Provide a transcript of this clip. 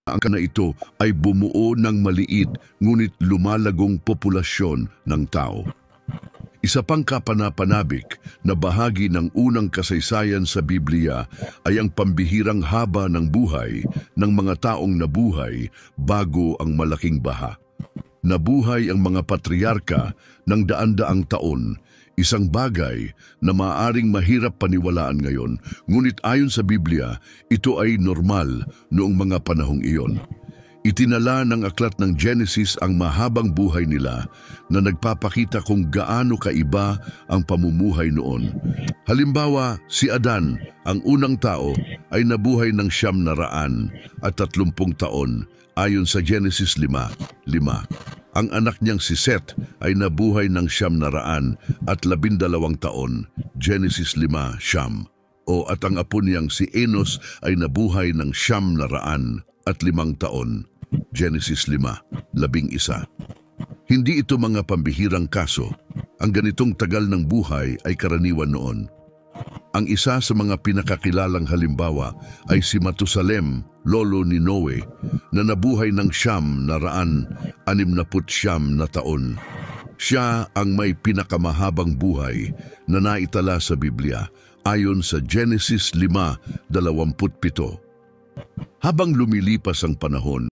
ang na ito ay bumuo ng maliit ngunit lumalagong populasyon ng tao. Isa pang kapanapanabik na bahagi ng unang kasaysayan sa Biblia ay ang pambihirang haba ng buhay ng mga taong nabuhay bago ang malaking baha. Nabuhay ang mga patriarka ng daan-daang taon, isang bagay na maaaring mahirap paniwalaan ngayon, ngunit ayon sa Biblia, ito ay normal noong mga panahong iyon. Itinala ng aklat ng Genesis ang mahabang buhay nila na nagpapakita kung gaano kaiba ang pamumuhay noon. Halimbawa, si Adan, ang unang tao, ay nabuhay ng 930 taon ayon sa Genesis 5:5. Ang anak niyang si Seth ay nabuhay ng 912 taon, Genesis 5:9. At ang apo niyang si Enos ay nabuhay ng 905 taon, Genesis 5:11. Hindi ito mga pambihirang kaso. Ang ganitong tagal ng buhay ay karaniwan noon. Ang isa sa mga pinakakilalang halimbawa ay si Matusalem, lolo ni Noe, na nabuhay ng 969 na taon. Siya ang may pinakamahabang buhay na naitala sa Biblia ayon sa Genesis 5:27. Habang lumilipas ang panahon,